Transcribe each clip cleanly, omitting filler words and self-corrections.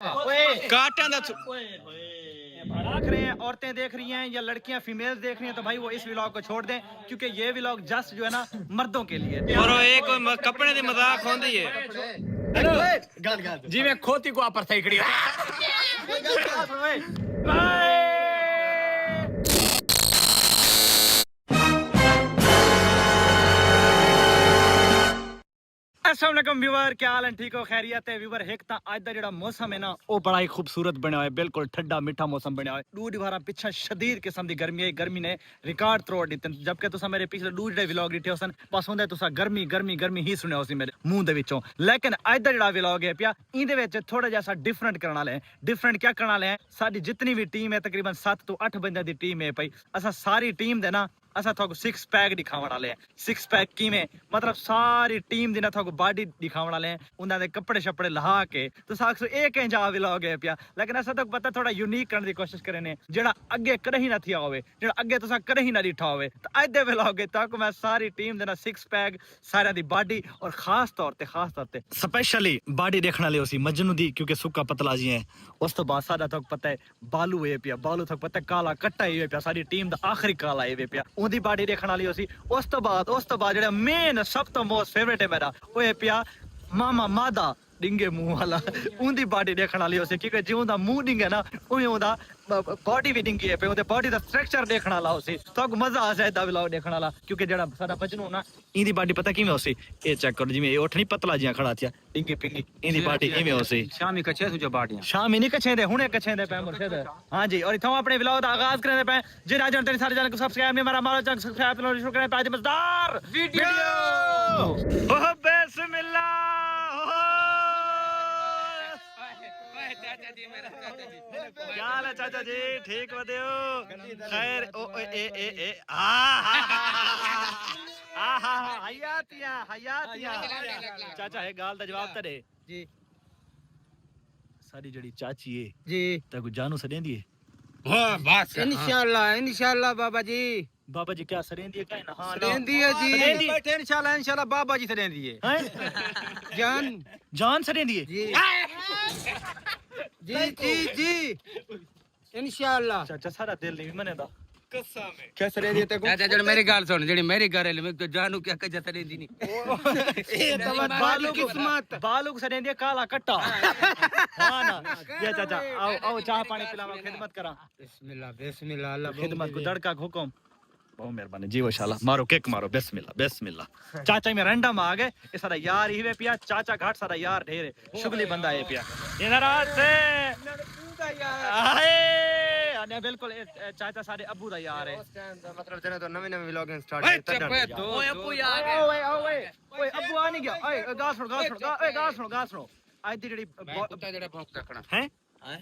Cotton दा देख रहे हैं, औरतें देख रही हैं या लड़कियां फीमेल्स देख रही हैं तो भाई वो इस व्लॉग को छोड़ दें क्योंकि ये व्लॉग जस्ट जो है ना मर्दों के लिए और एक कपड़े दी मजाक होंदी है जिवें खोती को आपस थई खड़ी अस्सलाम वालेकुम व्यूअर, क्या हाल है? ठीक हो? खैरियत है व्यूअर? एक ता आज दा जेड़ा मौसम है ना वो बड़ा ही खूबसूरत बनया है, बिल्कुल ठंडा मीठा मौसम बनया है। दूर दीवारा पिछा शदीद किस्म दी गर्मी है, गर्मी ने रिकॉर्ड तोड़ दित्ते, जबकि तुसा मेरे पिछले दूर जेड़े व्लॉग दिखे होसन बस हुंदे तुसा गर्मी गर्मी गर्मी ही सुनया होसी मेरे मुंह दे विचों। लेकिन आज दा जेड़ा व्लॉग है पिया इंदे विच थोड़ा जैसा डिफरेंट करन वाले हैं। डिफरेंट क्या करन वाले हैं? साडी जितनी भी टीम है तकरीबन 7 तो 8 बंदे दी टीम है भाई, असा सारी टीम दे ना असा थोको 6 पैक दिखावन वाले हैं। 6 पैक किवें मतलब सारी टीम दी ना थोको बॉडी दिखावन वाले हैं, उन्हां दे कपड़े शपड़े लहा के तो साक्सो एक इंजा व्लॉग है पिया। लेकिन असा तो पता थोड़ा यूनिक करने दी कोशिश करे ने जेड़ा अगे कदे ही ना थिया होवे, जेड़ा अगे तुसा कदे ही ना दिठा होवे। तो आज दे व्लॉग तक मैं सारी टीम दे ना 6 पैक सारे दी बॉडी और खास तौर ते स्पेशली बॉडी देखने वाले होसी मजनू दी, क्योंकि सुक्का पतला जी है। उस तो बाद सादा तक पता है बालू है पिया, बालू तक पता है काला कट्टा है पिया, सारी टीम दा आखिरी काला है पिया, उनदी बॉडी देखने वाली होसी। उस तो बाद जेड़ा मेन सब तो मोस्ट फेवरेट है मेरा वो है पिया मामा मादा डिंगे मुंह वाला, उनदी बॉडी देखने वाली होसी, क्योंकि जिउं दा मुंह डिंगे ना उवें उदा बॉडी भी डिंगी है पे, उदे बॉडी दा स्ट्रक्चर देखने वाला होसी। तो मजा आ जाए दा व्लॉग देखने वाला, क्योंकि जेड़ा साडा बचनू ना इंदी बॉडी पता किवें होसी, ए चेक करो जिवें ओठ नहीं पतला जिया खड़ा थिया डिंगी पिंगी, इंदी बॉडी इवें होसी। शामी कछे तुझे बाड़ियां शामी नहीं कछे दे हुने कछे दे पे मुर्शिद। हां जी, और इथों अपने व्लॉग दा आगाज करने पे जिना जन तेरे सारे चैनल को सब्सक्राइब नहीं मारा मारो चैनल सब्सक्राइब करो, शुरू करें आज मजेदार वीडियो। ओह बिस्मिल्लाह। क्या हाल है चाचा जी? ठीक हो दियो? खैर ओ ए ए ए हयातिया चाचा है गाल दा जवाब ता दे जी। साडी जड़ी चाची है जी ताको जानू सदेंदी है। हां बस इंशाल्लाह बाबा जी। बाबा जी क्या सरेंदी है? क्या ना हां सरेंदी है जी, बैठे इंशाल्लाह बाबा जी सरेंदी है। जान सरेंदी है जी जी इंशाल्लाह। चाचा सारा दिल नहीं मनेदा कसम है। क्या सरेंदी है ते को? चाचा जड़ मेरी गाल सुन, जड़ी मेरी घरेलू में तो जानू क्या कजा सरेंदी नहीं। ए तो बालू किस्मत बालू सरेंदी है काला कट्टा। हां ना ये चाचा आओ चाय पानी पिलावा, खिदमत करा। बिस्मिल्लाह अल्लाह खिदमत को दड़का हुकुम। बहुत मेहरबानी जी, माशाल्लाह। मारो केक मारो, बिस्मिल्लाह। चाचा में रैंडम आ गए, ये सारा यार ही वे पिया, चाचा घाट सारा यार ढेरे शुगली बंदा है पिया इधर से आए बिल्कुल चाचा सारे अब्बू दा यार है। मतलब जने तो नवे व्लॉगिंग स्टार्ट ओए किया चुप ओए अब्बू आ गए। ओए अब्बू आ नहीं गया। ओए गाल सुनो आज दी जेडी कुत्ता जड़ा भौंकता खड़ा हैं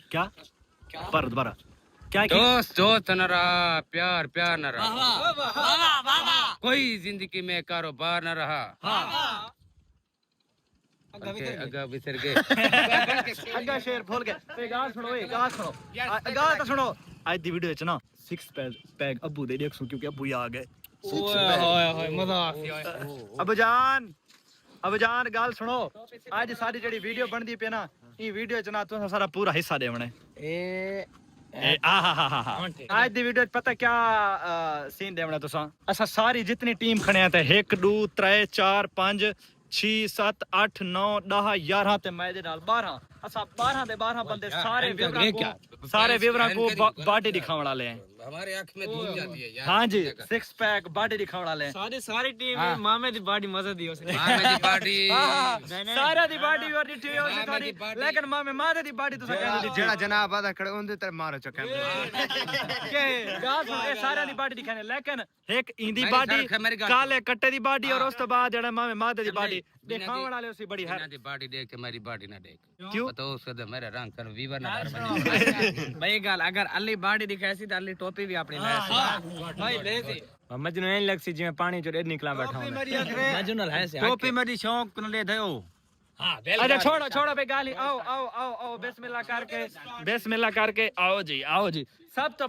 क्या पर दोबारा क्या दोस्त न रहा, प्यार न रहा, कोई जिंदगी में कारोबार न रहा। अगा बिसर गए। अगा शेर भूल गए। गाल तो सुनो आज दी वीडियो च ना 6 पैक अब्बू दे देखो, क्योंकि अब्बू आ गए। ओए मजा आ गया। अब जान गाल सुनो, आज सारी जेडी वीडियो बनदी पे ना ई वीडियो च ना तुसा सारा पूरा हिस्सा देवणे। आज दी वीडियो पता क्या सीन देवना तुसा? असा सारी जितनी टीम खड़े हैं 1 2 3 4 5 6 7 8 9 10 11 ते मैं दे नाल 12 असा 12 दे 12 बंदे सारे व्यूअरां को बॉडी दिखावन वाले हैं। हमारे आंख में धूल जाती है यार। हां जी 6 पैक बॉडी दिखावन वाले हैं। सारी टीम मामे दी बॉडी मजा दी उसे। मामे दी बॉडी सारा दी बॉडी और दिठी होसी थोड़ी, लेकिन मामे मादे दी बॉडी तुसा कहंदे जेड़ा जनाब आदा खड़े उनदे ते मारो चक्कर के गाल ए सारा दी बॉडी दिखाने, लेकिन एक इंदी बॉडी काले कट्टे दी बॉडी और उस तो बाद जेड़ा मामे मादे दी बॉडी दिखावन वाले उसी बड़ी है। दी बॉडी देख के मेरी बॉडी ना देख, क्यों? तो उससे मेरा रंग कर वीवर ना बने। भाई गाल अगर अली बॉडी दिखासी तो अली टोपी भी अपनी भाई ले सी मजनू नहीं लगसी जिਵੇਂ पानी चो निकला बैठा हूं मजनू है से टोपी मेरी शौक न ले दयो। अरे छोड़ो बे गाली। आओ बिस्मिल्लाह करके आओ जी। सब तो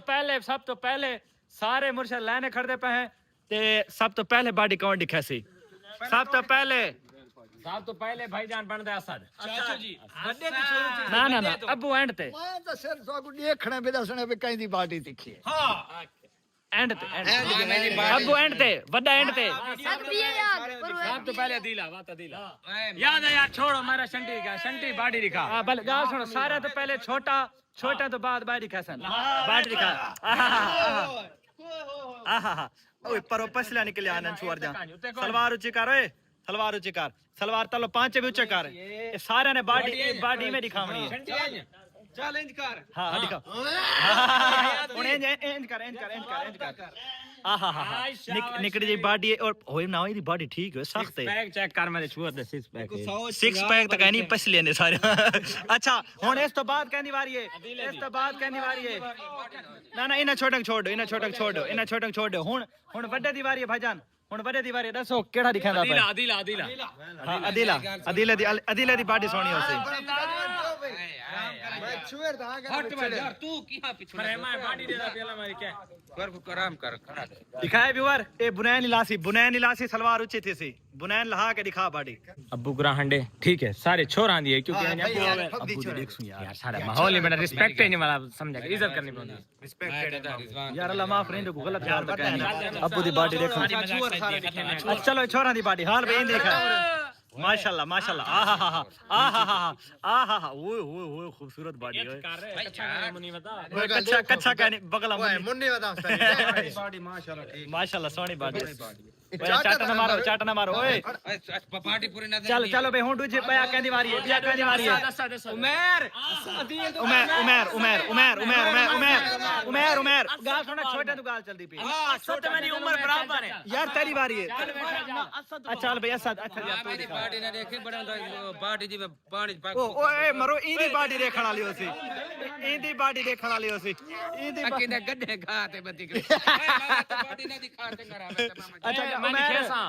पहले सारे मुर्शिद लाने खड़े पे हैं ते सब तो पहले बॉडी कौन दिखासी? सब तो पहले साहब तो पहले भाईजान बनदा असद ਚਾਚੂ ਜੀ ਵੱਡੇ ना ना ना अबू एंड ते मैं तो सिर सागु देखने भी दसने भी कहीं दी बाटी दिखी है एंड ते अबू एंड ते वड्डा एंड ते साहब तो पहले दिला वाता दिला याद है यार छोड़ो मेरा शंटी बाडी दिखा हां बल गाल सुनो सारे तो पहले छोटा तो बाद बाडी दिखा सन बाडी दिखा आहा ओए परो पसला निकले आनंद छुवर जा सलवार ऊंची कर ओए सलवार ऊंची कर सलवार तलो पांच भी ऊंचे कर ये सारे ने बाडी में दिखावनी है ਚੈਲੰਜ ਕਰ हां दिखा उन्हें एंड कर आहा हा निकड़ी जी बाडी और होए ना होए दी बाडी ठीक है सख्त है पैक चेक कर मेरे छुआ दे सिक्स पैक तक नहीं पसले ने सारे अच्छा हुन इस तो बाद कहनी वारी है ना ना इना छोटक छोड़ हुन बड़े दी वारी है भाईजान हुन बड़े दी वारी दसो केड़ा दिखांदा पे अदिला दी बाडी सोनी होसी हट मत यार तू किहां पीछे मैं बाडी दे दा पहला मारी क्या कर को आराम कर खड़ा दे दिखाए व्यूअर ए बुनैन लासी सलवार ऊंची थी सी बुनैन लहा के दिखा बाडी अब्बू गुरा हंडे ठीक है सारे छोरा दिए क्योंकि अब्बू दी देख सुन यार सारा माहौल ही मेरा रिस्पेक्ट ही नहीं वाला समझा इज्जत करनी पड़ती रिस्पेक्टेड यार अल्लाह माफ नहीं तो गलत यार बताया अब्बू दी बाडी देखो अच्छा चलो छोरा दी बाडी हाल बे देखा माशाल्लाह आहा ओए खूबसूरत बाडी ओए कच्चा कहनी बगला मुन्नी बता बाडी माशाल्लाह सोनी बाडी चाटा ना मारो ओए पार्टी पूरी ना चलो बे हुन दूजे पया कहंदी वारी है उमर गाल सुना छोटा तू गाल चलदी पई असद मेरी उम्र बराबर है यार तेरी बारी है अच्छा भाई असद अच्छा यार तू दिखा पार्टी ना देखे बड़ा पार्टी जी में पानी ओए मरो इंदी बाडी देखण वाली होसी इंदी बाडी देखण वाली होसी इंदी किने गड्ढे खाते बत्ती के पार्टी ना दिखाते करा अच्छा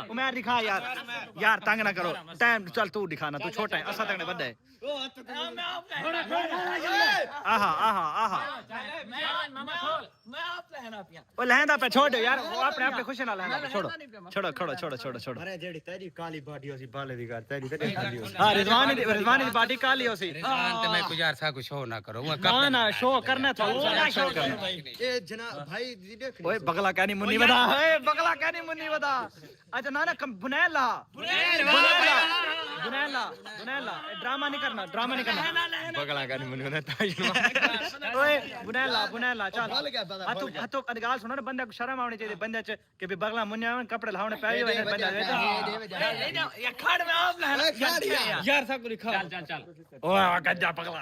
उमर दिखा यार तंग ना करो टाइम चल तू दिखाना तू छोटा है असा तक ने बड़ा है आहा ओ लहंदा पे छोड़ दो यार वो अपने खुशी ना लहंदा छोड़ो अरे जेडी तेरी काली बाटी होसी बाले दी कर तेरी कदे काली होसी हां रिजवान दी बाडी काली होसी शांत मैं कुछ यार सा कुछ शो ना करो ना शो करना था शो करना ए जना भाई दी देख ओए बगला कहनी मुन्नी बता अच्छा ना बुनैन ला ड्रामा नहीं करना बगला का नहीं मुन्नी बता ओए बुनैन ला चल हतो गाल सुनो ना बंदे को शर्म आनी चाहिए बंदे च कि भी बगला मुन्ने कपड़े लावने पे बंदा ये खड़ में आप यार सब को लिखा चल ओ गज्जा पगला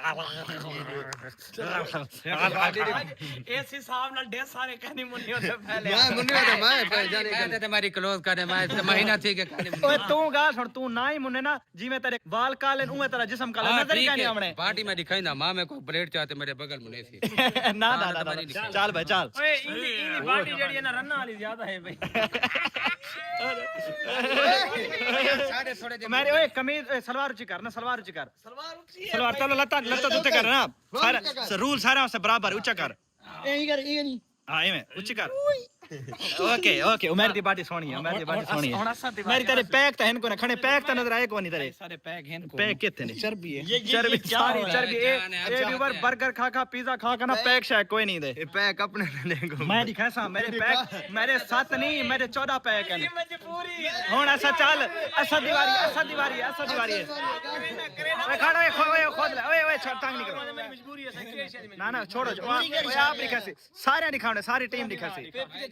ऐसे हिसाब नाल ढेर सारे कहनी मुन्नी होते पहले मैं जाने कहते तुम्हारी क्लोज करे मैं महीना ठीक है ओए तू गाल सुन तू ना ही मुन्ने ना जिਵੇਂ तेरे वाल काले उਵੇਂ तेरा जिस्म काला नजर ही नहीं आमने पार्टी में दिखाई ना मां में को प्लेट चाहते मेरे बगल में नहीं थी ना चल भाई चल ओए इंदी बाडी जेडी है ना रन्ना वाली ज्यादा है भाई साढ़े थोड़े मेरे ओए कमीज सलवार ऊंची कर सलवार चलो लत्ता ऊंचा कर ना सारा रूल सारा से बराबर ऊंचा कर यही कर ये नहीं हां ये ऊंची कर ओके उमर दी बाडी सोनी है मेरी तेरे पैक तो हन को ना खड़े पैक तो नजर आए को नहीं तेरे सारे पैक हैं पैक कितने ने चर्बी सारी चर्बी ए व्यूअर बर्गर खा पिज्जा खा के ना पैक शायद कोई नहीं दे ये पैक अपने देखो मैं दिखा सा मेरे पैक मेरे 7 नहीं मेरे 14 पैक हैं हुन ऐसा चल ऐसा दीवारी है ओए खड़ा खोद ले ओए छोड़ तंग नहीं करो मजबूरी है ना छोड़ो आप दिखा सी सारे दिखाओ सारी टीम दिखा सी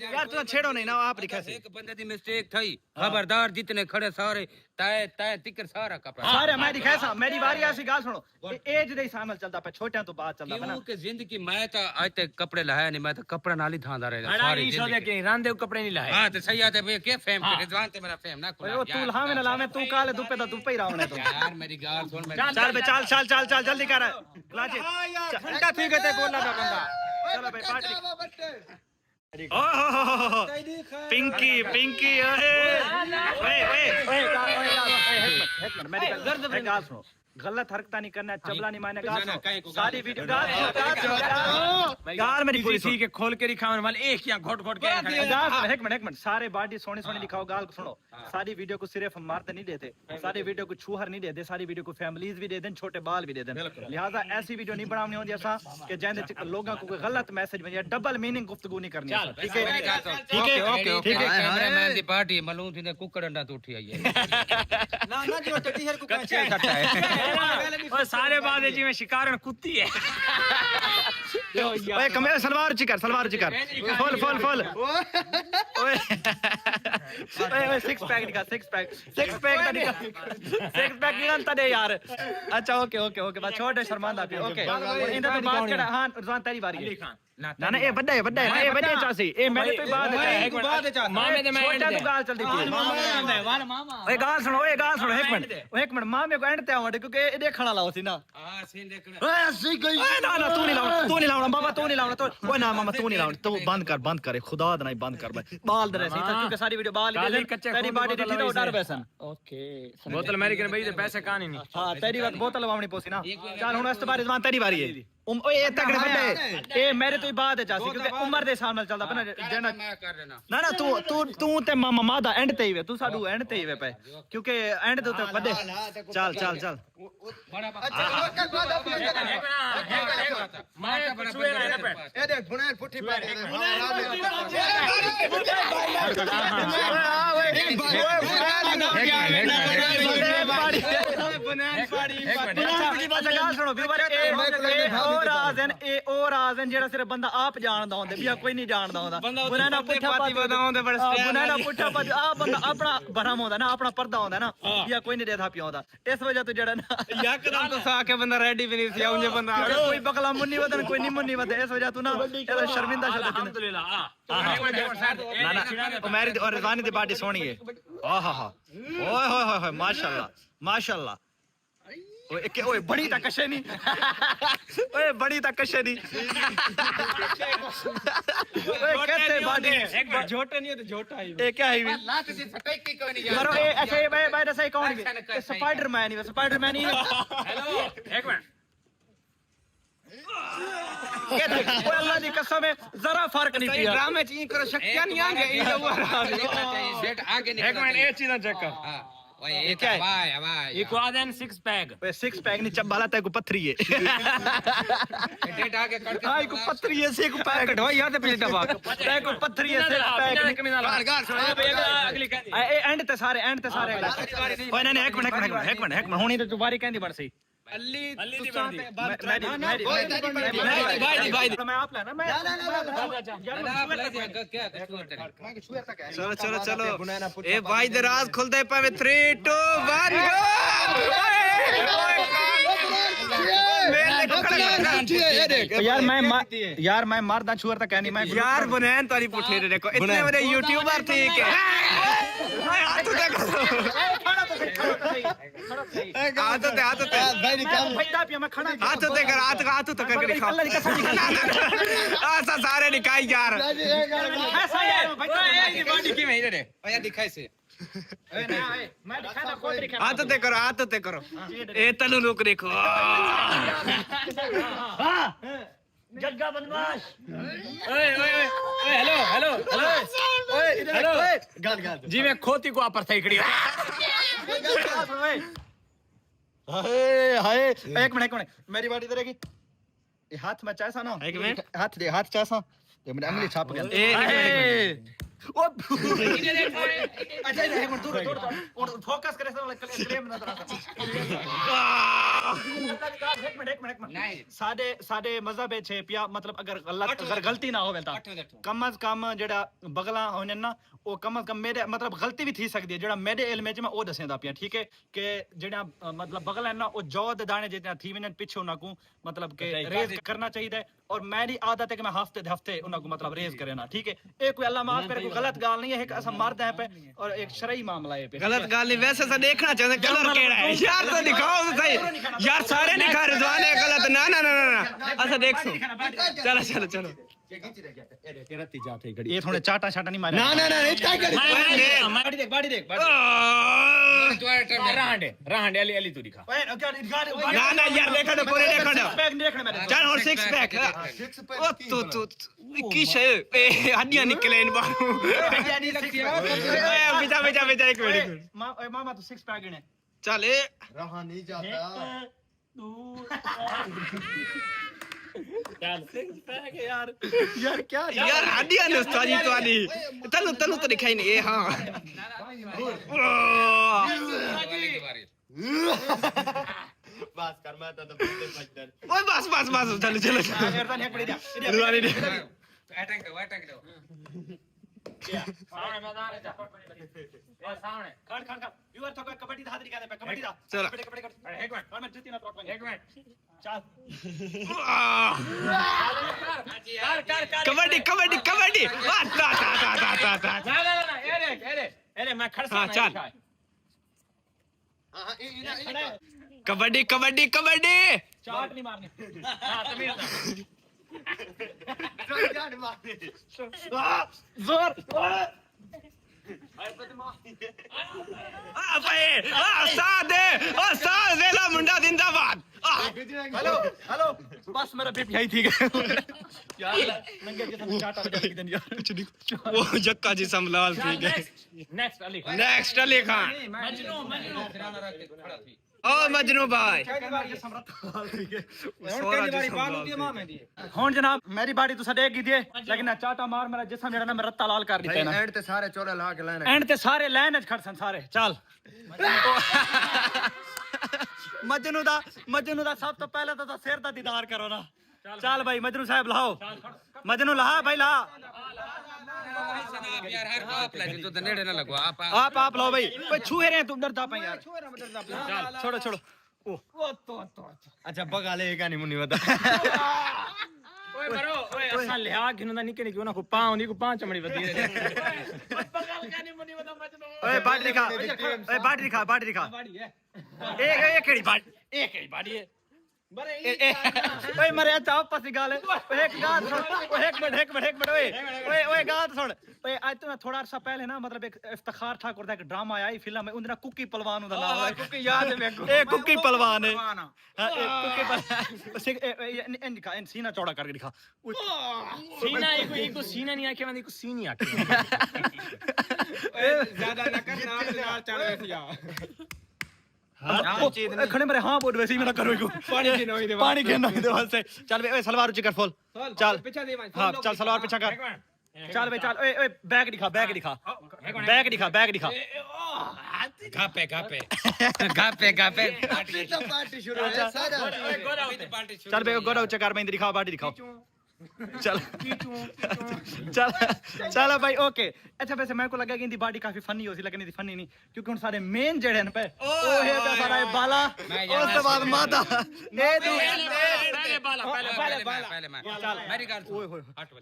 यार तू छेड़ो नहीं ना आप लिखा से एक बंदे दी मिस्टेक थई खबरदार जितने खड़े सारे ताए तिकर सारा कपड़ा सारे मैं दिखाया सा मेरी बारी आसी गाल सुनो एज दे सामल चलदा पे छोटियां तो बात चलदा पे ना क्योंकि जिंदगी मैं तो आज तक कपड़े लाया नहीं मैं तो कपड़ा नाल ही धांदा रहेगा सारी जिंदगी के रांदे कपड़े नहीं लाए हां तो सही आते भाई के फेम के रिजवान ते मेरा फेम ना ओए तू लावे ना लावे तू काले दुपे दा दुपे ही रावणे तो यार मेरी गाल सुन मैं चल बे चल जल्दी कर लाजे घंटा ठीक है ते बोलना था बंदा चलो भाई पार्टी पिंकी ओए मेरी गाल सुनो गलत हरकत नहीं करना, चबला नहीं मारना। ना, ना, कहीं को सारी गाल- वीडियो गाल मेरी पूरी किसी के खोल के दिखाने वाले एक या घोट घोट के एक मिनट सारे बॉडी सोनी सोनी दिखाओ, गाल को सुनो। सारी वीडियो को सिर्फ मर्द नहीं देते, सारी वीडियो को छूहर नहीं देते, सारी वीडियो को फैमिलीज भी दे दें, छोटे बाल भी दे दें। लिहाजा ऐसी वीडियो नहीं बनानी होती ऐसा कि जैसे लोगों को कोई गलत मैसेज भेजे, डबल मीनिंग गुफ्तगू नहीं करनी है। ठीक है ठीक है ठीक है। कैमरामैन दी पार्टी मालूम थी ने कुकड़ अंडा तो उठी आई है ना ना जो टटी हर को कच्चे खट्टा है और सारे बाद जी में शिकार कुत्ती है। ओए कमरे सलवार चिकर फुल फुल फुल। ओए ओए सिक्स पैक दिखा, सिक्स पैक का दिखा, सिक्स पैक गिनता दे यार। अच्छा ओके ओके ओके बस छोड़ दे, शर्मांदा पे। ओके इंदा तो बात कर। हां रुज़ान तेरी बारी है। ना ना ये बड्डा है ये बड्डे चासी ए मैंने तो बात है मामे दे मैं छोटा तो गाल चल दी। ओए गाल सुनो एक मिनट मामे को एंड ते आवड़े क्योंकि ये देखण वाला होसी ना। हां सीन देखना ओए असली गई। ओए ना ना तू नहीं लावना बाबा, तू नहीं लावना। तो ओए ना मामा तू नहीं लावना, तू बंद कर खुदा दा नहीं बंद कर भाई। बाल दे रहे क्योंकि सारी वीडियो बाल दे तेरी बॉडी दी तो डर बैसन। ओके बोतल अमेरिकन भाई दे पैसे कहानी नहीं। हां तेरी बात बोतल लवावनी पोसी ना। चल हुन इस बार रिजवान तेरी बारी है। ओए ये तगड़े बड्डे ए मेरे तो ही बात है चासी क्योंकि उम्र दे हिसाब नाल चलदा पे ना जेना। मैं कर देना ना ना तू ते मामा मादा एंड ते ही वे, तू साडू एंड ते ही वे पे क्योंकि एंड दे ते बड्डे। चल बड़ा मैं छुए रहने पे ए देख बुनान पुठी पाट ਜਿਹੜਾ ਸਿਰਫ ਬੰਦਾ ਆਪ ਜਾਣਦਾ ਹੁੰਦਾ ਵੀ ਕੋਈ ਨਹੀਂ ਜਾਣਦਾ ਹੁੰਦਾ ਬੁਨਾ ਨਾ ਪੁੱਠਾ ਪਾਤੀ बताਉਂਦੇ ਬੜੇ ਬੁਨਾ ਨਾ ਪੁੱਠਾ ਪਾਤੀ ਆ ਬੰਦਾ ਆਪਣਾ ਭਰਮ ਹੁੰਦਾ ਨਾ, ਆਪਣਾ ਪਰਦਾ ਹੁੰਦਾ ਨਾ ਵੀ ਕੋਈ ਨਹੀਂ ਦੇਦਾ ਪਿਆਉਂਦਾ। ਇਸ ਵਜ੍ਹਾ ਤੋਂ ਜਿਹੜਾ ਨਾ ਯਕਦਮ तो सा के बंदा रेडी भी नहीं थी आउंजे बंदा कोई बकला मुन्नी वदन कोई नहीं मुन्नी वदन। इस वजह तू ना शर्मिंदा शब्द अल्हम्दुलिल्लाह। ना ना ओ मेरी और रिजवानी दी पार्टी सोनी है। आहा हा ओए होए होए माशाल्लाह। ओए बड़ी ता कशे नहीं ओए बड़ी ता कशे नहीं ओए कैसे बॉडी एक बार झोटा नहीं है तो झोटा ही। ए क्या है लात दी फटाई की कोई नहीं करो ए ऐसे भाई ऐसे कौन है स्पाइडरमैन ही हेलो एक मिनट ओए अल्लाह दी कसम है जरा फर्क नहीं किया। ड्रामे चीज करो शक्तियां नहीं आगे ये हुआ सेट आगे एक निकल मिनट एक चीज चेक कर। हां ओए ये क्या है? वाह इक्वादेन सिक्स पैक ओए सिक्स पैक नहीं चब्बाला ते को पत्थरी है डेट आगे कट के हां को पत्थरी है सिक्स पैक कटवा यार ते पिछले दबा ते को पत्थरी है सिक्स पैक अगली कह ए एंड ते सारे ओए नहीं एक मिनट हुनी तो तुम्हारी कहंदी बन सही अल्ली दी बंदी भाई मैं आप लेना मैं चलो ए भाई दराज खुल दे पावे 3 2 1 यार मैं मारदा छुअर तक कहनी मैं यार बुनैन तारी पुठे रे देखो इतने बड़े यूट्यूबर ठीक है हाथ तो करके दिखाओ ऐसा सारे निकाय यार बॉडी की में रे ओए दिखाई से हाथ ते करो ए तनु लोग देखो जग्गा बदमाश हेलो जी मैं खोती को आप सही खड़ी हाय एक मिनट मेरी बाड़ी इधर रहेगी ये हाथ में चासा ना एक मिनट हाथ चासा ये मेरी अंगली छाप गया ओ अच्छा एक मिनट दूर और फोकस करे फ्रेम नजर आता एक मिनट साडे मजहब है पिया मतलब अगर गलती ना होवे ता कम अज कम जेड़ा बगला होने ना ओ कम अज कम मेरे मतलब गलती भी थी सकदी है जेड़ा मेरे इल्म च मैं ओ दसेंदा पिया ठीक है कि जेड़ा मतलब बगला है ना ओ जौ दे दाने जितना थी वने पीछे उना को मतलब के रेज करना चाहिए और मेरी आदत है कि मैं हफ्ते उना को मतलब रेज करे ना ठीक है ए कोई अल्लाह माफ करे कोई गलत गाल नहीं है एक असम मर्द है पे और एक शरई मामला है पे गलत गाल नहीं वैसे सा देखना चाहते कलर केड़ा है यार तो दिखाओ तो सही यार सारे दिखा रिजवान है गलत ना अच्छा देख सो चलो ये थोड़े चाटा शाटा नहीं मारे ना ना ना क्या कर बाड़ी देख रांडे अली अली तू दिखा ना ना यार देखा ना पूरे देखा ना चल और सिक्स पैक ओ तू की शे ए हड्डियां निकले इन बाहर बेटा एक मिनट मामा तो सिक्स पैक गिने चल ए रहा नहीं जाता यार क्या यार हड्डियां ने उस्तादी तो आनी तनु तो दिखाई नहीं ए हां बस कर मैं तो पीछे भज दे ओए बस चलो एरदान एक बड़ी जा अटैक दो सामने मैदान है सामने खड़ व्यूअर तो कबड्डी धा दिखा दे कबड्डी धा चलो कबड्डी एक मिनट और मैं जीती ना तो एक मिनट चल कबड्डी अरे मैं खड़सा हाँ, चल। कबड्डी चाट नहीं मारनी हां तमीर जोर साद वेला मुंडा जिंदाबाद हेलो बस मेरा बीप यही ठीक है यार नंगे के साथ चाटा बजा के दिन यार कुछ नहीं वो जक्का जी समलाल ठीक है नेक्स्ट अली नेक्स्ट अली खान मजनू ओ मजनू भाई हुन जनाब मेरी बाड़ी तुसा देख दी लेकिन चाटा मार मेरा जिसम जेड़ा ना मैं रत्ता लाल कर दिता है ना एंड ते सारे चोले ला के लाने एंड ते सारे लाइन च खड़सन सारे चल मजनू दा सब तो पहले तो सिर दा दीदार करो ना चल भाई मजनू साहब लाओ मजनू ला भाई ला यार हर आप ला तो नेड़े ना लगवा आप लो भाई छुए रहे तुम डरता पे यार छोड़ो ओ अच्छा बगा लेगा नहीं मुन्नी बता ओए बरो ओए असा लिया घिनदा निके निके ना को पांव नी को पांच चमड़ी वदी रे ओए बाड़ी दिखा एक केड़ी बाड़ी है ओए मरे चाव पसी गाल एक गाल सुन एक मिनट ओए गाल सुन ओए आज तो थोड़ा अर्सा पहले ना मतलब एक इफ्तिखार ठाकुर दा एक ड्रामा आया फिल्म में उनदा कुकी पहलवान दा नाम है कुकी याद है मेरे को ए कुकी पहलवान है हां ए कुकी पहलवान इन सीना चौड़ा करके दिखा सीना इको सीना नहीं आके मैं इको सीनी आके ज्यादा ना कर नाल चढ़ थिया खड़े मेरे हाँ बोल वैसे ही मेरा करो इको पानी के नोई दे वास्ते चल बे ओए सलवार ऊंची कर फुल चल पीछे दे हां चल सलवार पीछा कर चल बे चल ओए बैग दिखा गापे पार्टी शुरू है सारा चल बे गोरा ऊंचा कर मैं दिखाओ बाडी दिखाओ चल भाई ओके अच्छा वैसे मेरे को लगा कि इनकी बॉडी काफी फनी होती लेकिन इतनी फनी नहीं क्योंकि उन सारे मेन जड़े हैं पे ओ है पे सारा बाला उसके बाद माता ए दो पहले मेरी गाल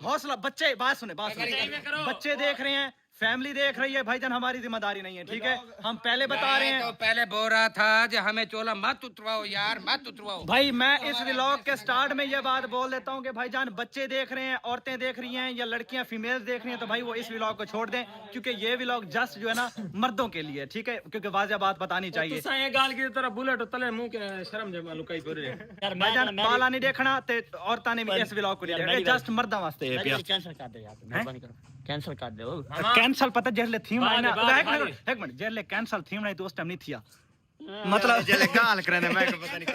हौसला बच्चे बात सुने बच्चे देख रहे हैं फैमिली देख रही है भाईजान हमारी जिम्मेदारी नहीं है ठीक है हम पहले बता रहे हैं तो पहले बोल रहा था जो हमें चोला मत उतरवाओ यार मत उतरवाओ भाई मैं इस व्लॉग के स्टार्ट में ये बात बोल देता हूँ कि भाईजान बच्चे देख रहे हैं औरतें देख रही हैं या लड़कियां फीमेल्स देख रही हैं तो भाई वो इस व्लॉग को छोड़ दें क्योंकि ये व्लॉग जस्ट जो है ना मर्दों के लिए ठीक है क्योंकि वाज़ेह बात बतानी चाहिए तुसा ये गाल की तरह बुलेट तले मुंह के शर्म जे लुकाई पूरे यार भाईजान बाला नहीं देखना ते औरतां ने भी इस व्लॉग को नहीं देखना जस्ट मर्दां वास्ते है प्यार कैंसिल कर दे यार मेहरबानी करो कैंसिल कर दे कैंसल पता जरले थीम आई ना एक मिनट जरले कैंसल थीम नहीं तो उस टाइम नहीं थिया मतलब जले गाल करे मैं को पता नहीं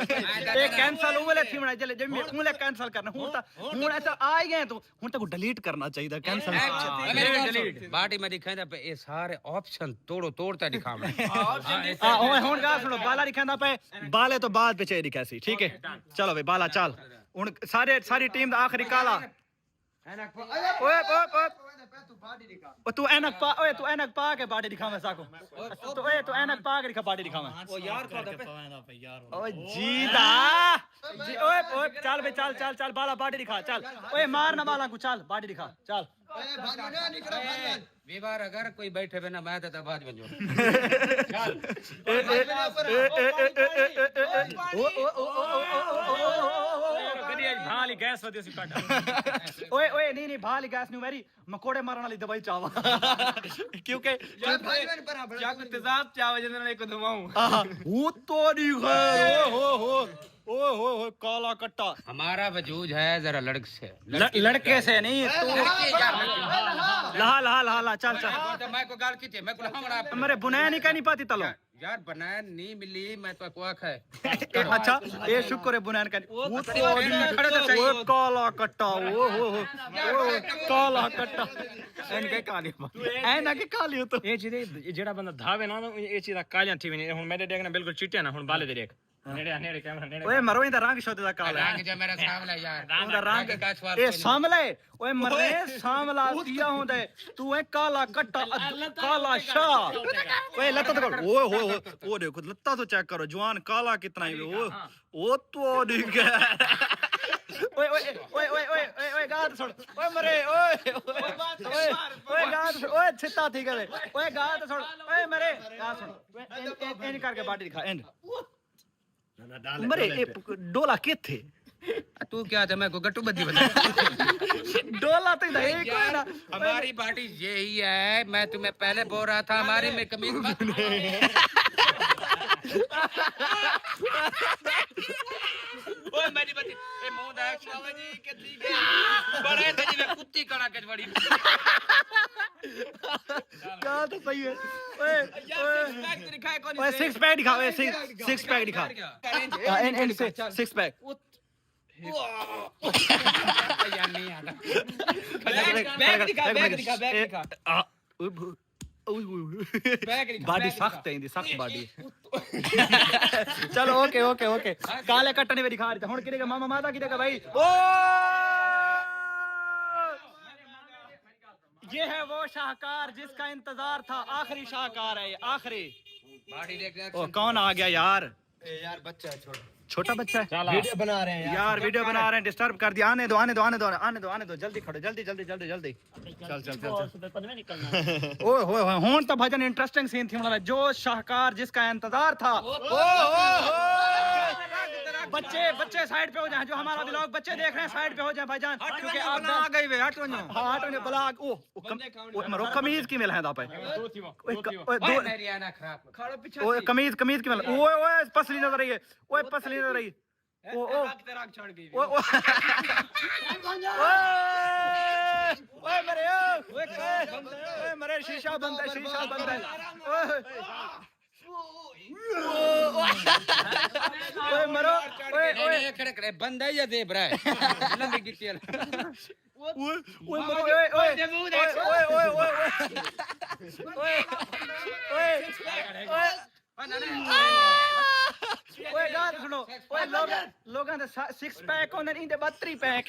ए कैंसल वाले थीम नहीं जले जब मुले कैंसल करना हूं ऐसा आ ही गए तो हूं तक डिलीट करना चाहिए कैंसल बाटी में दिखांदा पे ये सारे ऑप्शन तोड़ता दिखावे हां हुन गा सुनो बाला दिखांदा पे बाले तो बाद पे चाहिए दिखासी ठीक है चलो भाई बाला चल हुन सारी टीम दा आखिरी काला ओए तू ऐनक पा के बॉडी दिखावे साको तो तू ऐनक पा के दिखा बॉडी दिखावे ओ यार ओ जीदा जी ओए चल बे चल बाला बॉडी दिखा चल ओए मार ना बाला को चल बॉडी दिखा चल विवार अगर कोई बैठे बिना मैं तो बाज बन जाऊं ਇਹਦੀ ਭਾਲੀ ਗੈਸ ਵਧੀ ਸੀ ਕੱਢ ਓਏ ਓਏ ਨਹੀਂ ਭਾਲੀ ਗੈਸ ਨੂੰ ਮੇਰੀ ਮਕੋੜੇ ਮਾਰਨ ਵਾਲੀ ਦਵਾਈ ਚਾਵਾ ਕਿਉਂਕਿ ਜੱਗ ਤੇਜ਼ਾਬ ਚਾਵੇ ਜਿਹਦੇ ਨਾਲ ਇੱਕ ਦਵਾਉਂ ਉਹ ਤੋਂ ਨਹੀਂ ਖੈਰ ओ काला कट्टा हमारा वजूद है जरा लड़के से लड़के से नहीं तू लहा लहा लहा ला चल चल मैं को गाल की थी मैं को हमरा मेरे बुनाया नहीं कहनी पाती तलो यार बनाया नहीं मिली मैं तो क्वाक है अच्छा ये शुक्र है बुनाया का वो तो खड़े तो चाहिए काला कट्टा ओ काला कट्टा एन के काली ऐ ना के काली हो तो ਇਹ ਜਿਹਦੇ ਜਿਹੜਾ ਬੰਦਾ ਧਾਵੇ ਨਾ ਇਹ ਚੀਜ਼ ਦਾ ਕਾਲਿਆਂ ਥੀ ਵੀ ਹੁਣ ਮੇਰੇ ਦੇਖਣਾ ਬਿਲਕੁਲ ਚਿੱਟਿਆ ਨਾ ਹੁਣ ਬਾਲੇ ਦੇ ਦੇਖ ਨੇੜੇ ਕੈਮਰਾ ਨੇੜੇ ओए मरो इंदा रंग शोध दा काला रंग जो मेरा सामला यार ओदा रंग ए सामले ओए मरे सामला दिया होंदे तू ए काला कट्टा काला शाह ओए लत्ता तो ओए हो ओ देखो लत्ता तो चेक करो जवान काला कितना है ओ तो दिख ओए ओए ओए ओए ओए ओए गात छोड़ ओए मरे ओए ओए गात ओए छिता ठीक है ओए गात छोड़ ओए मरे गात छोड़ इन करके बाटी दिखा एंड मरे डोला किथे तू क्या था मैं को गट्टू बद्दी बता डोला तो नहीं कोई ना हमारी पार्टी यही है मैं तुम्हें पहले बोल रहा था हमारी में कमीज ओए मेरी बच्ची ए मोदा शावा जी कितनी बड़े थे जी कुत्ती कड़ा के बड़ी क्या तो सही है ओए ओए सिक्स पैक दिखा ओए सिक्स पैक दिखा एंड से सिक्स पैक यार नहीं आता बैग दिखा बाडी सख्त है इंदी सख्त बाडी चलो ओके ओके ओके काले कट्टने में दिखा रहे हुन किने का मामा माता किने का भाई ओ ये है वो शाहकार जिसका इंतजार था आखिरी शाहकार है ये आखिरी बाड़ी देख ओ कौन आ गया यार यार बच्चा है छोटा बच्चा है वीडियो बना रहे हैं यार वीडियो बना रहे हैं डिस्टर्ब कर दिया आने दो आने दो आने दो आने दो आने दो जल्दी खड़ो जल्दी जल्दी जल्दी जल्दी चल चल चल ओए होए हुन तो भजन इंटरेस्टिंग सीन थी मतलब जो शाहकार जिसका इंतजार था बच्चे बच्चे साइड पे हो जाए जो हमारा व्लॉग बच्चे देख रहे हैं साइड पे हो जाए भाईजान क्योंकि आप आ गए वे हट वनो हां हट वनो ब्लॉग ओ मरो कमीज की मिल है दा पे ओए मेरी आना खराब खड़ो पीछे ओए कमीज कमीज की मिल ओए ओए पसली नजर रही है ओए पसली नजर रही ओ तेरा छोड़ गई ओए मरे ओए मरे शीशा बंद है ओए मरो ओए खड़े खड़े बंद है या जेबरा है लंबी गिट्टी ओए मरो ओए गाल सुनो ओए लोगां दे 6 पैक होंदे नी इंदे 32 पैक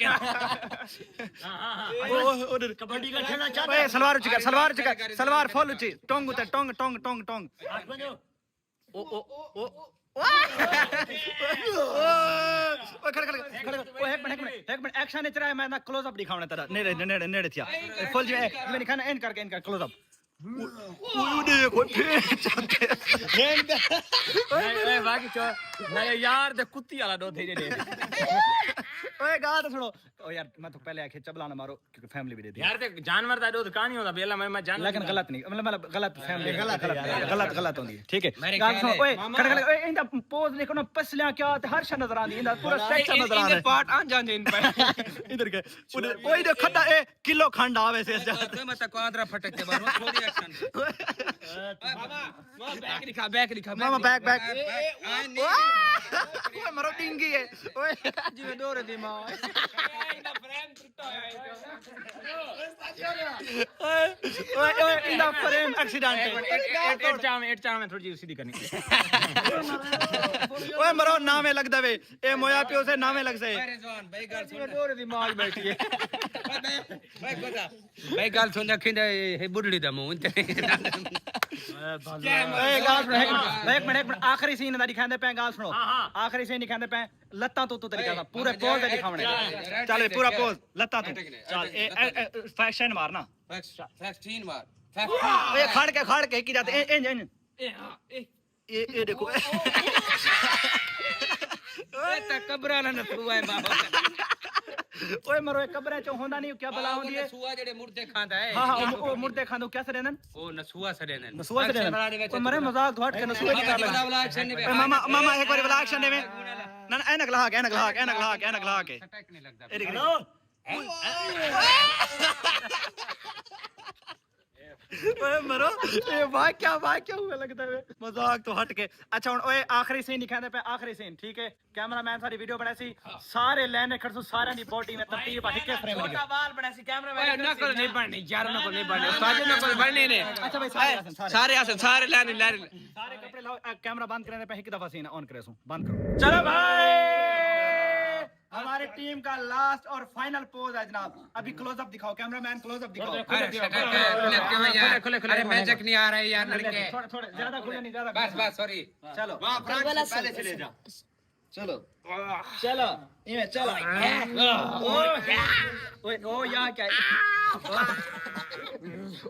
ओए कबड्डी का खेलना चाहता ओए सलवार फुल उची टोंग उते टोंग टोंग टोंग टोंग ओ एक मिनट एक्शन ने चला मैं ना क्लोज अप दिखावना तेरा नेड़े नेड़े नेड़े थिया फुल जो मैंने खाना एंड करके इनका क्लोज अप ओए देखो ओए बाकी चो मेरे यार दे कुत्ती वाला दो थे जे ओए गा तो सुनो ओ यार मैं तो पहले आखे चबला ना मारो क्योंकि फैमिली भी दे दी यार ते जानवर दा दूध कहानी होता बेला मैं जान लेकिन गलत नहीं मतलब गलत फैमिली गलत होती है ठीक है गाल सुनो ओए खड़े खड़े ओए इंदा पोज देखो ना पसलियां क्या हर शय नजर आंदी इंदा पूरा स्ट्रक्चर नजर आंदा पार्ट आ जांदे इन पे इधर के ओए दे खड्डा ए किलो खंड आवे से तो मत क्वाद्रा फटकते बारो थोड़ी एक्शन मामा बैक दिखा मामा बैक ओए मरो डिंगी है ओए जिवे दौरे दी मां ओए इंदा फ्रेम एक्सीडेंट एट चाम में थोड़ी जी सीधी करनी ओए मरो नामे लग दवे ए मोया पियो से नामे लग से रिजवान भाई गाल सुन दौरे दी मां बैठी है भाई गाल सुन खिंदे हे बुढ़ड़ी दा मुंह ए गाल सुन एक मिनट आखिरी सीन दा दिखांदे पे गाल सुनो आखिरी सीन दिखांदे पे लत्ता तो तरीका दा पूरे पोज दे दिखावणे चल पूरा पोज लत्ता तो चल ए फैशन मारना फैक्टीन मार ए खड़ के की जाते ए देखो ਇਹ ਤਾਂ ਕਬਰਾਂ ਨਾਲ ਨਸੂਆ ਹੈ ਬਾਬਾ ओए मरो कब्रे चो होंदा नहीं क्या बला होंदी है ਨਸੂਆ ਜਿਹੜੇ ਮੁਰਦੇ ਖਾਂਦਾ ਹੈ हां हां ओ मुर्दे खांदो क्या सरेनन ਉਹ ਨਸੂਆ ਸੜੇ ਨੇ नसुआ सरेनन ओए मरे मजाक धोट के नसुआ की कर ले मामा मामा एक बार ब्लॉग छने में ना ऐनक लगा के अटैक नहीं लगता ओए मरो ये वाह क्या हुआ लगता है मजाक तो हट के अच्छा हुन ओए आखिरी सीन दिखांदे पे आखिरी सीन ठीक है कैमरामैन सारी वीडियो बनाई सी सारे लाइन खड़सू सारे दी बॉडी में तरतीब आ के फ्रेम लगे बाल बना सी कैमरा नकल नहीं बननी यार नकल नहीं बननी साजे नकल बननी ने अच्छा भाई सारे आसन सारे लाइन सारे कपड़े लाओ कैमरा बंद करने पे एक दफा सीन ऑन करे सो बंद करो चलो भाई हमारे टीम का लास्ट और फाइनल पोज है जनाब अभी क्लोज अप दिखाओ कैमरामैन क्लोज अप दिखाओ अरे मैजिक नहीं आ रहा है यार लड़के थोड़े ज्यादा खुले नहीं ज्यादा बस सॉरी चलो पहले चले जा चलो ये चलो ओए ओ यहाँ क्या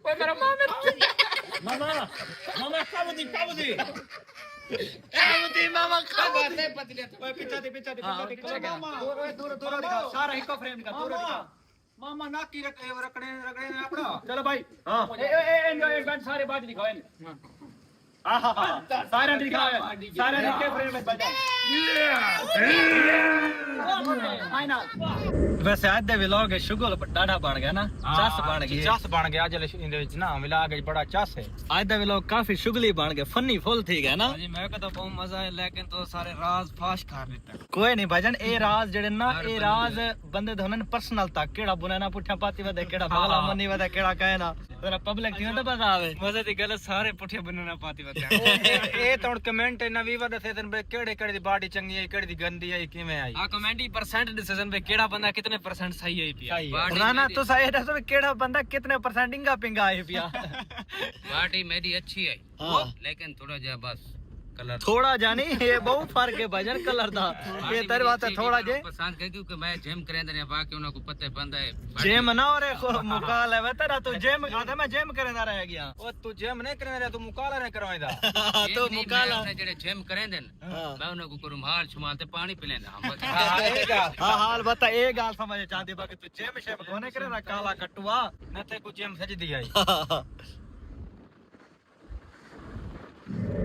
ओए मेरा मामा काबूदी मामा काबूदी ओए पीछा दे मामा ओए दूर दिखा सारा हिको फ्रेम दिखा दूर दिखा मामा नाकी रखने अपना चलो भाई हां ए एक बार सारे बात दिखाओ सारे दिखाओ सारे के फ्रेम में बजा वैसे आज दे व्लॉग है शुगल डाढ़ा बन गया ना चस बन गई चस बन गया जले इंदे विच ना मिला के बड़ा चस है आज दा व्लॉग काफी शुगली बन गया फनी फुल थी गया ना जी मैं कहता बहुत मजा है लेकिन तो सारे राज फाश कर देता कोई नहीं भाईजान ए राज जेड़े ना ए राज बंदे धोनन पर्सनल तक केड़ा बुना ना पुठा पाती वदे केड़ा बगला मनी वदे केड़ा कहे ना तेरा पब्लिक थी तो पता आवे मजे दी गल सारे पुठे बनना पाती वदे ए तो कमेंट ना वी वदे थे बे केड़े केड़े दी बॉडी चंगी है केड़े दी गंदी है किवें आई हां कमेंट ही परसेंट डिसीजन पे केड़ा बंदा कितने परसेंट सही है पिया ना तो सही दसो केड़ा बंदा कितने परसेंट इंगा पिंगा है पिया पार्टी मेरी अच्छी है लेकिन थोड़ा जा बस कलर थोड़ा जानी ये बहुत फर्क है भाईजान कलर दा ये तेरे बात है थोड़ा जे पसंद है क्योंकि मैं जिम करेंदे ने बाकी उनको को पता बंदा है जिम ना और मुकाल है तेरा तू जिम आधा मैं जिम करेंदा रह गया ओ तू जिम नहीं करने तू मुकाला नहीं करवाएदा तो मुकाल जेड़े जिम करेंदे मैं उनको को रुमाल छुमाल ते पानी पिलेंदा हम हां हाल बता ए गाल समझ चाहती बाकी तू जिम शेम कोने करे ना काला कटुआ न ते को जिम सजदी आई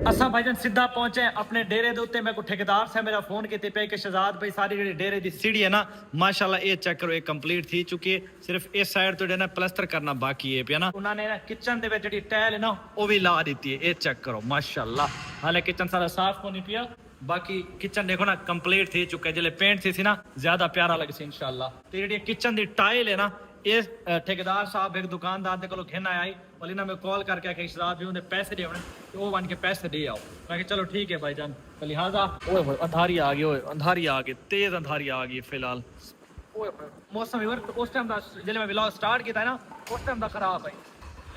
असा भाईजान सीधा पहुंचे अपने डेरे दे उत्ते मैं को ठेकेदार से मेरा फोन कीते पे कि शहजाद भाई सारी जेडी डेरे दी सीढ़ी है ना माशाल्लाह ये चेक करो ये कंप्लीट थी चुकी है सिर्फ इस साइड तो ना प्लास्टर करना बाकी है पिया ना उन्होंने ना किचन दे विच जेडी टाइल है ना वो भी ला दी है ये चेक करो माशाल्लाह हाले किचन सारा साफ होनी पिया बाकी किचन देखो ना कंप्लीट थी चुका है जले पेंट थी ना ज्यादा प्यारा लगे सी इंशाल्लाह ते जेडी किचन दी टाइल है ना ये ठेकेदार साहब एक दुकानदार दे कोलो घेना आई और इन्हें मैं कॉल करके आके शहजाद भी उन्हें पैसे दे तो वो बन के पैसे दे आओ मैं कि चलो ठीक है भाईजान तो लिहाजा ओए अंधारी आ गई तेज अंधारी आ गई फिलहाल ओए मौसम इवर उस टाइम दा जले मैं व्लॉग स्टार्ट किया है ना उस टाइम दा खराब है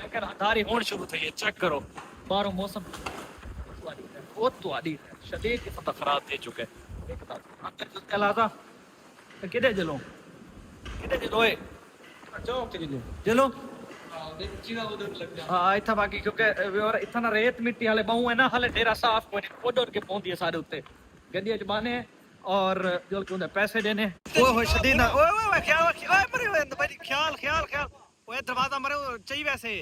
लेकिन अंधारी होने शुरू थई है चेक करो बाहरों मौसम बहुत तो आदी शदीद किस्म दा खराब थे चुके लिहाजा किधर चलो ओए चलो हाँ इतना बाकी क्योंकि इतना रेत मिट्टी हाले बहु है ना हाले डेरा साफ कोई नहीं उड़ के पहुंची है सारे उत्ते गड्डियां जमाने और जो कि उन्हें पैसे देने ओए शदीद ओए ख्याल मरे भाई ख्याल ओए दरवाजा मरे चाहिए वैसे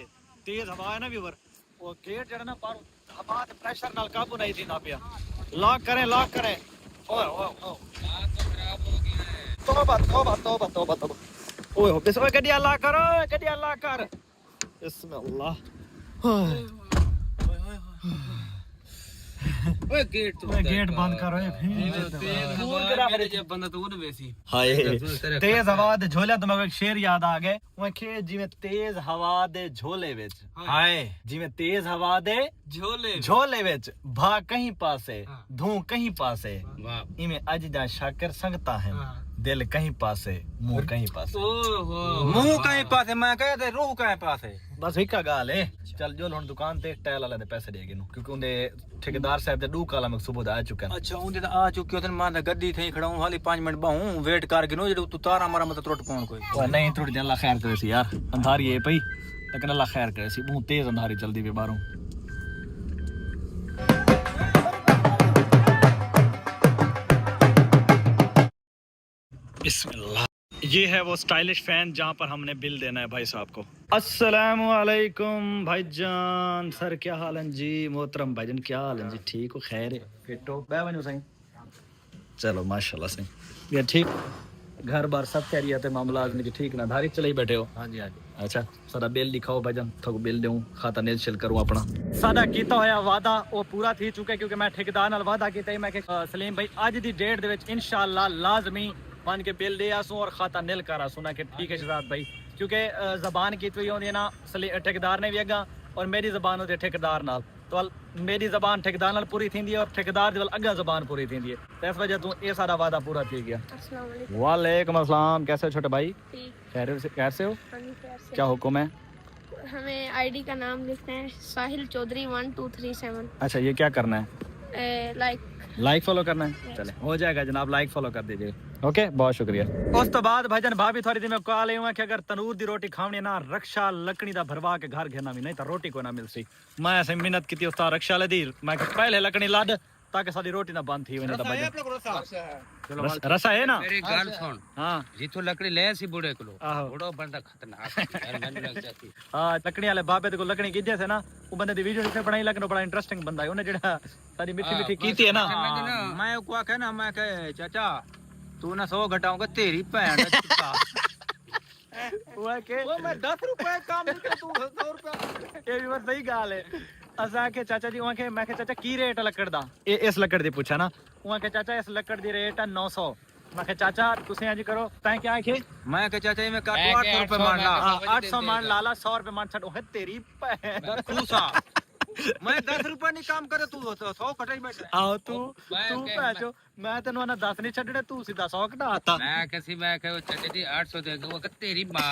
तेज हवा है ना व्यूअर वो गेट जरा ना बाहर हवा ते प्रेशर नाल काबू नहीं देना पिया लॉक करें ओए तौबा ओए हो बस ओए गड्डी अल्लाह कर बिस्मिल्लाह ओए गेट बंद करो बंदा तो उड़ वैसी हाय तेज हवा दे झोले तो मैं एक शेर याद आ गए वो खे जिवें तेज हवा दे झोले विच हाय जिवें तेज हवा दे झोले विच भा कहीं पासे धूं कहीं पासे इमे अज दा शाकर संगता है दिल कहीं पासे मुंह कहीं पासे मुंह कहीं पासे मैं कहते रूह कहीं पासे बस हिका गाल है चल जो हुन दुकान ते टाइल वाले दे पैसे देगे नु क्योंकि उनदे ठेकेदार साहब दे 2 काला में सुबह दा आ चुके हैं अच्छा उनदे आ चुके होतन मां गद्दी थई खड़ाऊं हाली 5 मिनट बाहूं वेट कर गिनो जेडू तू तारा मारा मत त्रुट पाउन कोई नहीं त्रुट दे अल्लाह खैर करे सी यार अंधारी है पई लेकिन अल्लाह खैर करे सी बहुत तेज अंधारी चलदी वे बाहरों बिस्मिल्लाह। ये है वो स्टाइलिश फैन जहाँ पर हमने बिल देना है भाई साहब को। अस्सलामु अलैकुम भाईजान, सर क्या हाल है जी? मोहतरम भाईजान क्या हाल है जी? ठीक हो? खैर है? फिट हो? बनो सही, चलो माशाल्लाह सही। ये ठीक, घर बार सब कह रही है मामला आदमी की ठीक ना? धारी चले ही बैठे हो? हाँ जी हाँ जी। अच्छा सारा बिल लिखाओ भाईजान, थोड़ा बिल दूं, खाता नेल शिल करूं अपना। सादा कीता होया वादा वो पूरा थी चुका, क्योंकि मैं ठेकेदार नाल वादा कीता मैं कि सलीम भाई आज दी डेट दे विच इंशाअल्लाह लाजमी बन के बिल दे आसूं और खाता नील कर आसूं ना कि ठीक है शहजाद भाई, क्योंकि जबान की हुई होंदी है ना ठेकेदार ने भी अगा और मेरी जबान होती है ठेकेदार नाल, तो मेरी जबान ठेकेदार नाल पूरी थींदी है और ठेकेदार दी अगा जबान पूरी थींदी है, तो इस वजह तू ये सारा वादा पूरा थी गया। वालेकुम अस्सलाम, कैसे हो छोटे भाई? कैसे हो? क्या हुक्म है? हमें आईडी का नाम लिखना है साहिल चौधरी 1237। अच्छा ये क्या करना है? लाइक फॉलो करना है, चले हो जाएगा जनाब, लाइक फॉलो कर दीजिए। ओके बहुत शुक्रिया। उस तो बाद भाईजान भाभी थोड़ी दी मैं कॉल आई हूं कि अगर तनूर दी रोटी खावनी ना रक्षा लकड़ी दा भरवा के घर घेना भी नहीं तो रोटी को ना मिलसी। मैं ऐसे मिन्नत की उस्ताद रक्षा ले दी, मैं पहले लकड़ी लाद ताकि साडी रोटी ना बंद थी वने। रसा है ना? मेरी गल सुन, हां जिथों लकड़ी ले सी बूढ़े को बूढ़ो बंदा खतरनाक यार, मैंने लग जाती। हां लकड़ी वाले बाबे दे को लकड़ी कीजे से ना वो बंदे दी वीडियो से बनाई, लेकिन बड़ा इंटरेस्टिंग बंदा है, उन्हें जेड़ा सारी मिठी मिठी कीती है ना। मैं को आखे ना, मैं कहे चाचा तू ना 100 घटाऊंगा तेरी भैन दा चुका। वो के वो मैं 10 रुपए काम नहीं कर, तू 100 रुपए। ये भी बस सही गाल है। असा के चाचा जी वहां के मैं के चाचा की रेट लकड़ दा? इस लकड़ दी पूछा ना, वहां के चाचा इस लकड़ दी रेट है 900। मैं के चाचा तुसे आज करो तै क्या आखे? मैं के चाचा मैं काटू 800 रुपए मान ला। 800 मान लाला, 100 रुपए मान छड़। ओए तेरी खूसा मैं 10 रुपए नहीं काम करे, तू 100 कटाई बैठा। आओ तू पैचो, मैं तेनु ना 10 नहीं छड़ने, तू सीधा 100 कटाता। मैं कैसी मैं कहे चाचा जी 800 दे दूंगा, कि तेरी मां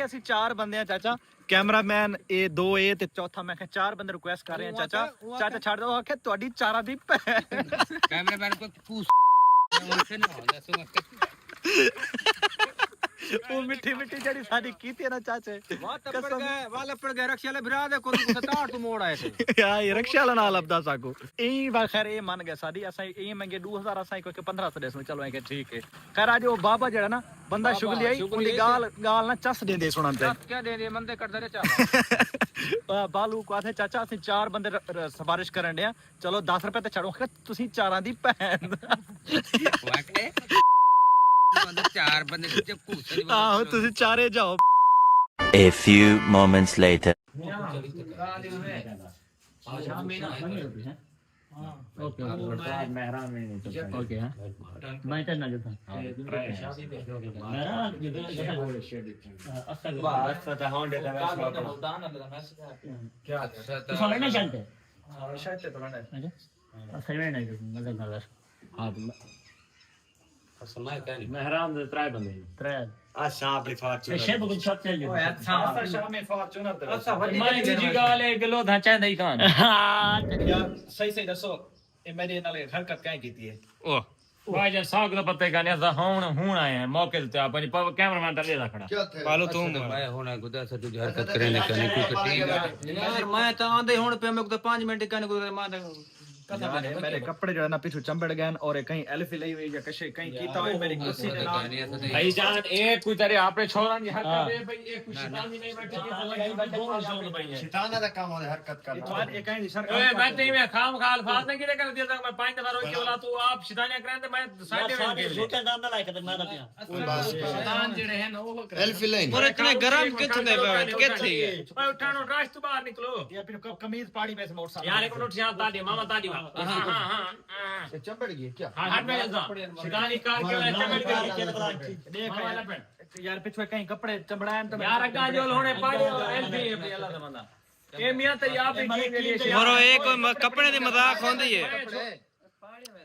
ਅਸੀਂ 4 ਬੰਦੇ ਆ ਚਾਚਾ, ਕੈਮਰਾਮੈਨ ਇਹ 2 ਇਹ ਤੇ ਚੌਥਾ ਮੈਂ ਕਿਹਾ 4 ਬੰਦੇ ਰਿਕੁਐਸਟ ਕਰ ਰਹੇ ਆ ਚਾਚਾ ਛੱਡ ਦੋ। ਆਖੇ ਤੁਹਾਡੀ ਚਾਰਾਂ ਦੀ कैमरामैन को पूछ उनसे ना होगा सुन। ਉਹ ਮਿੱਠੀ ਮਿੱਠੀ ਜਿਹੜੀ ਸਾਡੀ ਕੀਤੀ ਹੈ ਨਾ ਚਾਚੇ, वाले पड़ गए रक्षा ले बिरा दे को 67 मोड़ आए थे ਯਾਰ ਇਹ ਰਕਸ਼ਾ ਵਾਲਾ ਨਾਲ ਲੱਭਦਾ ਸਾਕੋ ਇਹ ਵਾ। ਖੈਰ ਇਹ ਮੰਨ ਗਿਆ ਸਾਡੀ, ਅਸਾਂ ਇਹ ਮੰਗੇ 2000 ਅਸਾਂ ਕੋਈ 1500 ਦੇ ਸੋ ਚਲੋ ਇਹ ਕਿ ਠੀਕ ਹੈ। ਖੈਰ ਅੱਜ ਉਹ ਬਾਬਾ ਜਿਹੜਾ ਨਾ ਬੰਦਾ ਸ਼ੁਗਲੀ ਆਈ ਉਹਦੀ ਗਾਲ ਨਾ ਚੱਸ ਦਿੰਦੇ ਸੁਣਨ ਤੇ क्या दे दे मंदे कर दे चाचा। ਬਾਲੂ ਕੋ ਆਥੇ ਚਾਚਾ ਅਸੀਂ 4 ਬੰਦੇ ਸਫਾਰਿਸ਼ ਕਰਨ ਡਿਆ, ਚਲੋ 10 ਰੁਪਏ ਤੇ ਛੱਡੋ, ਤੁਸੀਂ ਚਾਰਾਂ ਦੀ ਭੈਣ। वाके मंदे 4 बंदे जब पूछ ਆਹੋ ਤੁਸੀਂ ਚਾਰੇ ਜਾਓ। A few moments later. ਆ ਸਾਹਬ ਦੀ ਫਾਰਚੂਨਰ ਸਹੀ ਸਹੀ ਦੱਸੋ ਇਹ ਮੇਰੇ ਨਾਲ ਹਰਕਤ ਕਾਹ ਕੀਤੀ ਹੈ? भाईजान साग दा पत्ते का नहीं हूं आए हैं मौके ते आप कैमरामैन दे दा खड़ा पालो तू मैं होना गुदा से तुझे हरकत करे ने कने कोई कटी यार मैं तो आंदे हुन पे मैं 5 मिनट कने को मां मेरे कपड़े जो है ना पिछू चंबड़ गए और कहीं एल्फी लई हुई या कशे कहीं कीता हुई मेरी कुर्सी दे नाल। भाईजान एक कोई तेरे आपने छोरा नहीं हरकत दे भाई एक कुछ शैतानी नहीं बैठे शैताना दा काम है हरकत करना। तो एक कहीं सर ओए मैं ते में खाम खा अल्फाज नहीं किने कर दिया मैं 5 दफा रोक के बोला तू आप शैतानियां करें तो मैं साइड में के छोटे दांत लायक ते मैं पिया शैतान जेड़े हैं ना वो एल्फी लाइन और इतने गरम कितने किथे है? ओए उठानो राश तो बाहर निकलो या फिर कमीज पाड़ी में से मोटरसाइकिल यार एक मिनट यहां ताली मामा ताली हां चंबड़ गई क्या? हाथ में जा शैतानी कार के चमड़ के देख यार पिछू कहीं कपड़े चमड़ाए तो यार अग्गा जो होने पाड़े एलबी अपनी अल्लाह दा बंदा ए मियां ते आप भी के लिए मोरो एक कपड़े दी मजाक होंदी है।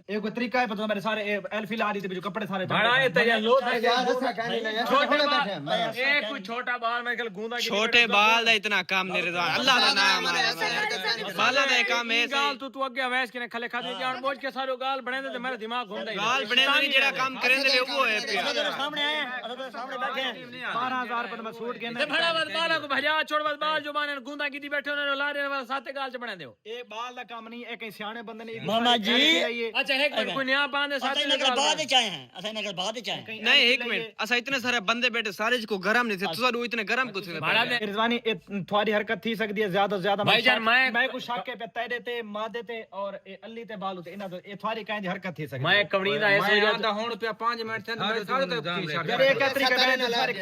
एक कोई तरीका है पता मेरे सारे एल्फी ला दी थी जो कपड़े सारे बड़ा ये तो यार लो यार ऐसा कहने लगा छोटे छोटे बाल बैठे ए कोई छोटा बाल मैं कल गूंदा की छोटे बाल ਦਾ इतना काम नहीं रिजवान अल्लाह का नाम है बाला ਦਾ काम है गाल तू अगे अवैस के खले खा दे जान बोझ के सारो गाल बने दे मेरा दिमाग घूमदा ही गाल बने नहीं जेड़ा काम करेंदे वे वो है पिया सामने आए हैं सामने बैठे हैं 12000 रुपए में सूट के ते बड़ा बद बाल को भजा छोड़ बद बाल जो बाने गूंदा की बैठे उन्होंने ला रे वाला साथे गाल च बना दे ये बाल का काम नहीं है कहीं सियाने बंदे ने मामा जी अच्छा एक मिनट कोई नया बांधे साथे असां नगर बाद च आए हैं असां नगर बाद च आए हैं नहीं एक मिनट असा इतने सारे बंदे बैठे सारे को गरम नहीं थे तुसा इतने गरम कुछ नहीं रिजवानी थोड़ी हरकत थी सकती है ज्यादा से ज्यादा भाईजान मैं कुछ शक पे तेरे ते मादे ते और अली ते बालू ते इना तो ये थोड़ी कांज हरकत थी सकती मैं कवड़ीदा ऐसे मैं आता हूं रुपया 5 मिनट थे मेरे सारे तो यार ये क्या तरीका है सारे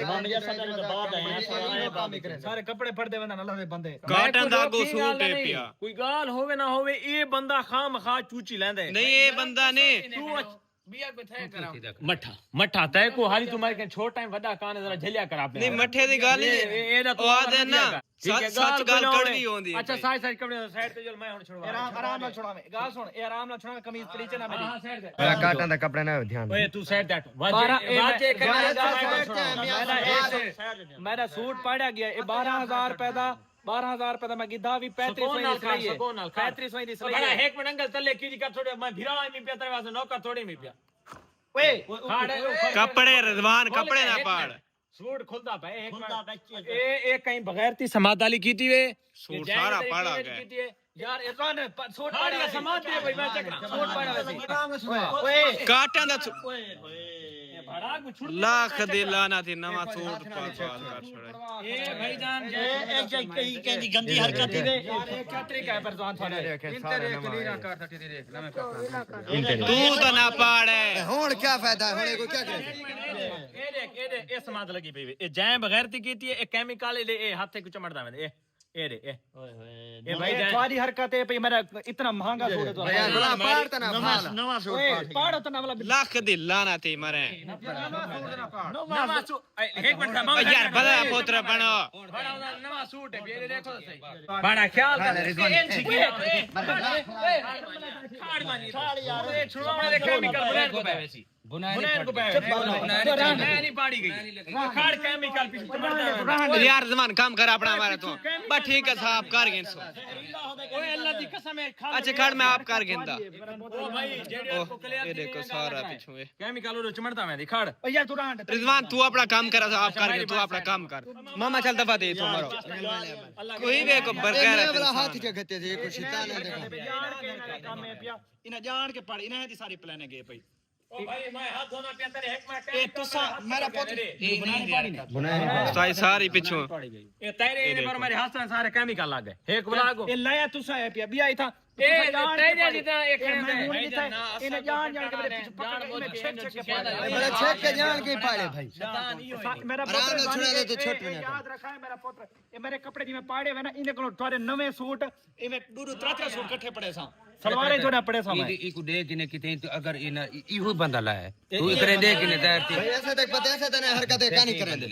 मामा जी असां नगर बाद आए हैं सारे कपड़े फड़दे वंदा अल्लाह दे बंदे काटन दा को सूट है पिया कोई गाल होवे ना होवे ये बंदा खाम खा चूची लेंदे नहीं ये बंदा ने तू बिया को थे करा मठा मठा तय को हाली तुम्हारे के छोटा टाइम वड्डा कान जरा झलिया कर आपने नहीं मठे दी गाल ए ना ओ आदे ना सच गाल कड़वी होंदी है अच्छा साइड साइड कपड़े साइड पे चल मैं हुन छुड़वा आराम नाल छुड़ावे गाल सुन ए आराम नाल छुड़ावे कमीज पलीचे ना मेरी हां साइड दे मेरा काटन दा कपड़े ना ध्यान ओए तू साइड दैट वाजे मेरा सूट पाड़ा गया ये 12000 रुपए दा 12000 रुपए दा मैं गिद्धा भी 3500 दी बड़ा एक मिनट अंकल तले की कर थोड़े मैं भिरा में पिया तेरे वास्ते नौकर थोड़ी में पिया ओए कपड़े रिजवान कपड़े ना पाड़ सूट खुलदा पे एक मिनट ए कहीं बगैरती समादाली कीती वे सूट सारा पाड़ा गया यार इरफान सूट पाड़ा समाद दे भाई मैं चकना सूट पाड़ा वैसे ओए काटन दा बड़ा कुछ छुड़ लाख दे लाना थी नवा सूट पा कर छोड़े ए भाईजान एक कहंदी गंदी हरकत थी वे यार ये क्या तरीका है परजान थाने तू तो ना पाड़े हुन क्या फायदा है हुन कोई क्या करे ए देख ए समाद लगी पई वे ए जय बगैरती कीती है ए केमिकल ए हाथे को चमड़दा वे ए रे ए भाई तुम्हारी हरकत है भाई मेरा इतना महंगा सूट है तो यार बड़ा पाड़ता ना नवा सूट ओए पाड़ो तो ना वाला लाख दे लाना थी मरे नवा सूट एक मिनट मामा यार बड़ा पोत्र बनो बड़ा नवा सूट है ये देखो सही बड़ा ख्याल कर खाड़ मानी यार ए छुड़वा दे केमिकल बुलेट को पे वैसी बुनेन को पे मैं नहीं पाड़ी गई खाड़ केमिकल पीछे टमाटर यार जमान काम कर अपना हमारा तो बस ठीक है साहब कर गेन सो ओए अल्लाह दी कसम है खा अच्छा खड़ मैं आप कर गेंदा ओ भाई जेडी को क्लियर ये देखो सारा पीछे केमिकल वो चमड़ता मैं दिखाड़ ओ यार तू रहन रिजवान तू अपना काम कर आप कर तू अपना काम कर मामा चल दफा दे तू मारो कोई भी को बरकरार मेरा वाला हाथ के गते थे कुछ शैतान है देखो काम है पिया इना जान के पड़ इना दी सारी प्लान है भाई ओ भाई मैं हाथ धोना पिया तेरे एक मिनट ए तुसा मेरा पुत्र सारी सारी पीछे ये तेरे इन पर मेरे हाथ में सारे केमिकल लग गए एक बुलागो ए लाया तुसा है पिया बिया था ए तेरे जितना एक इने जान के मेरे पीछे पकड़ में छेक छेक के मेरा छेक के जान के पाड़े भाई मेरा आराम पुत्र से छुड़ा दे तो छोट में याद रखा है मेरा पुत्र ये मेरे कपड़े जिमें पाड़े हुए ना इने को थोड़े नवे सूट इमे दूर त्रा सूट इकट्ठे पड़े सा सलवारे जो ना पड़े सा मैं इको दे किने किते तो अगर इन इहो बंदा लाए तू इकरे दे किने तैयार थी भाई ऐसे देख पता ऐसे तने हरकतें का नहीं करने दे